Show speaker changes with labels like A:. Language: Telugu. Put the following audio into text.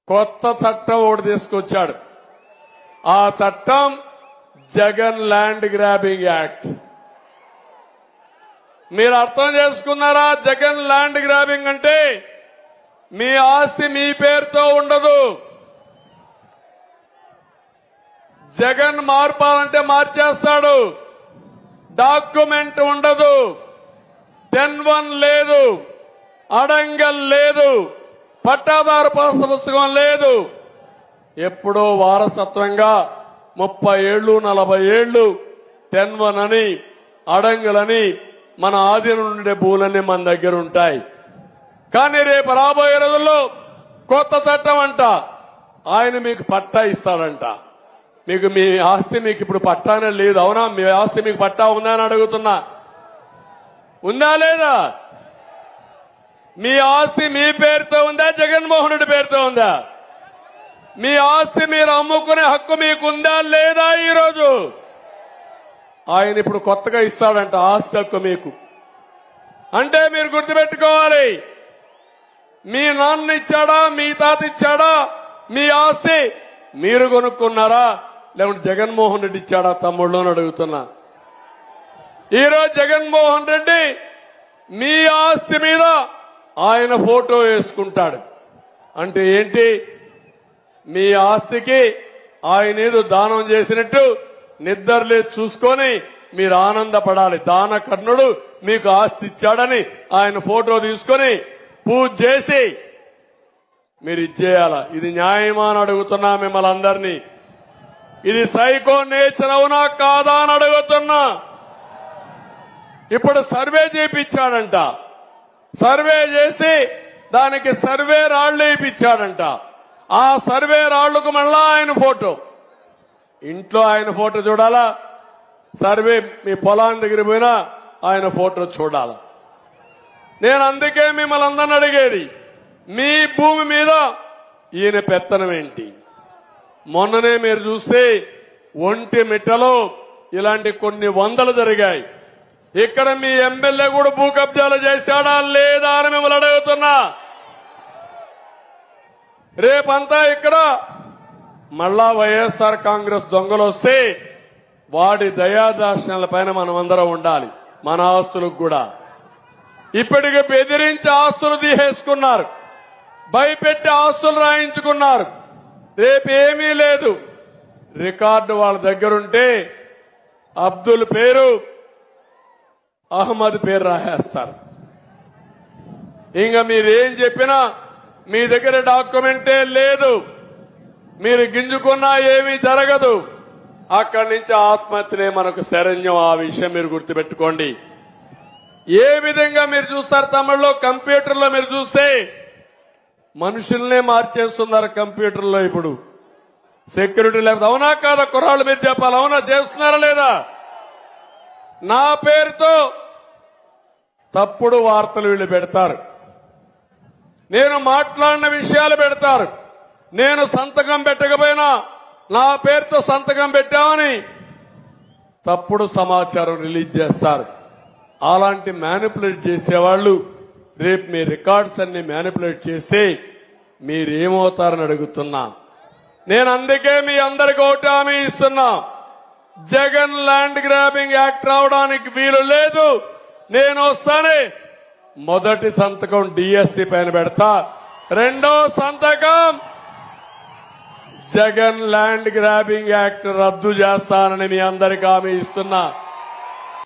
A: కొత్త చట్టం ఒకటి తీసుకొచ్చాడు. ఆ చట్టం జగన్ ల్యాండ్ గ్రాబింగ్ యాక్ట్. మీరు అర్థం చేసుకున్నారా? జగన్ ల్యాండ్ గ్రాబింగ్ అంటే మీ ఆస్తి మీ పేరుతో ఉండదు. జగన్ మార్పాలంటే మార్చేస్తాడు. డాక్యుమెంట్ ఉండదు, 10-1 లేదు, అడంగల్ లేదు, పట్టాదారు పుస్తకం లేదు. ఎప్పుడో వారసత్వంగా 30 ఏళ్లు 40 ఏళ్లు 10-1 అని అడంగలని మన ఆధీనం ఉండే భూములన్నీ మన దగ్గర ఉంటాయి. కానీ రేపు రాబోయే రోజుల్లో కొత్త చట్టం అంట, ఆయన మీకు పట్టా ఇస్తాడంట. మీకు మీ ఆస్తి మీకు ఇప్పుడు పట్టానే లేదు. అవునా? మీ ఆస్తి మీకు పట్టా ఉందా అని అడుగుతున్నా. ఉందా లేదా? మీ ఆస్తి మీ పేరుతో ఉందా, జగన్మోహన్ రెడ్డి పేరుతో ఉందా? మీ ఆస్తి మీరు అమ్ముకునే హక్కు మీకుందా లేదా? ఈరోజు ఆయన ఇప్పుడు కొత్తగా ఇస్తాడంట ఆస్తి హక్కు మీకు. అంటే మీరు గుర్తుపెట్టుకోవాలి, మీ నాన్న ఇచ్చాడా, మీ తాత ఇచ్చాడా మీ ఆస్తి? మీరు కొనుక్కున్నారా, లేకుంటే జగన్మోహన్ రెడ్డి ఇచ్చాడా తమ్ముళ్ళు అని అడుగుతున్నా. ఈరోజు జగన్మోహన్ రెడ్డి మీ ఆస్తి మీద ఆయన ఫోటో వేసుకుంటాడు. అంటే ఏంటి? మీ ఆస్తికి ఆయన ఏదో దానం చేసినట్టు నిద్రలే చూసుకొని మీరు ఆనందపడాలి. దాన కర్ణుడు మీకు ఆస్తి ఇచ్చాడని ఆయన ఫోటో తీసుకొని పూజ చేసి మీరు ఇచ్చేయాల. ఇది న్యాయమా అని అడుగుతున్నా మిమ్మల్ని అందరినీ. ఇది సైకో నేచర్ అవునా కాదా అని అడుగుతున్నా. ఇప్పుడు సర్వే చేయించాడంట. సర్వే చేసి దానికి సర్వే రాళ్లు వేయించాడంట. ఆ సర్వే రాళ్లకు మళ్ళా ఆయన ఫోటో, ఇంట్లో ఆయన ఫోటో చూడాలా, సర్వే మీ పొలాన్ని దగ్గర పోయినా ఆయన ఫోటో చూడాలా. నేను అందుకే మిమ్మల్ని అందరిని అడిగేది, మీ భూమి మీద ఈయన పెత్తనం ఏంటి? మొన్ననే మీరు చూస్తే ఒంటిమిట్టలో ఇలాంటి కొన్ని వందలు జరిగాయి. ఇక్కడ మీ ఎమ్మెల్యే కూడా భూ కబ్జాలు చేశాడా లేదా అని మిమ్మల్ని అడుగుతున్నా. రేపంతా ఇక్కడ మళ్ళా వైఎస్ఆర్ కాంగ్రెస్ దొంగలు వస్తే వాడి దయాదార్శనాల పైన మనం అందరం ఉండాలి. మన ఆస్తులకు కూడా ఇప్పటికే బెదిరించి ఆస్తులు తీసేసుకున్నారు, భయపెట్టి ఆస్తులు రాయించుకున్నారు. రేపేమీ లేదు. రికార్డు వాళ్ళ దగ్గరుంటే అబ్దుల్ పేరు, అహ్మద్ పేరు రాసేస్తారు. ఇంకా మీరేం చెప్పినా మీ దగ్గర డాక్యుమెంటే లేదు, మీరు గింజుకున్నా ఏమీ జరగదు. అక్కడి నుంచి ఆత్మహత్యలే మనకు శరణ్యం. ఆ విషయం మీరు గుర్తుపెట్టుకోండి. ఏ విధంగా మీరు చూస్తారు తమిళలో, కంప్యూటర్లో మీరు చూస్తే మనుషుల్నే మార్చేస్తున్నారు కంప్యూటర్లో. ఇప్పుడు సెక్యూరిటీ లేకపోతే అవునా కాదా? కుర్రాళ్ళు మీరు చెప్పాలి, అవునా? చేస్తున్నారా లేదా? నా పేరుతో తప్పుడు వార్తలు వీళ్ళు పెడతారు, నేను మాట్లాడిన విషయాలు పెడతారు. నేను సంతకం పెట్టకపోయినా నా పేరుతో సంతకం పెట్టామని తప్పుడు సమాచారం రిలీజ్ చేస్తారు. అలాంటి మ్యానిపులేట్ చేసేవాళ్లు రేపు మీ రికార్డ్స్ అన్ని మ్యానిపులేట్ చేస్తే మీరేమవుతారని అడుగుతున్నా. నేను అందుకే మీ అందరికీ ఒకటి హామీ ఇస్తున్నా, జగన్ ల్యాండ్ గ్రాబింగ్ యాక్ట్ రావడానికి వీలు లేదు. నేను వస్తానే మొదటి సంతకం డిఎస్సి పైన పెడతా, రెండో సంతకం జగన్ ల్యాండ్ గ్రాబింగ్ యాక్ట్ రద్దు చేస్తానని మీ అందరికీ హామీ ఇస్తున్నా.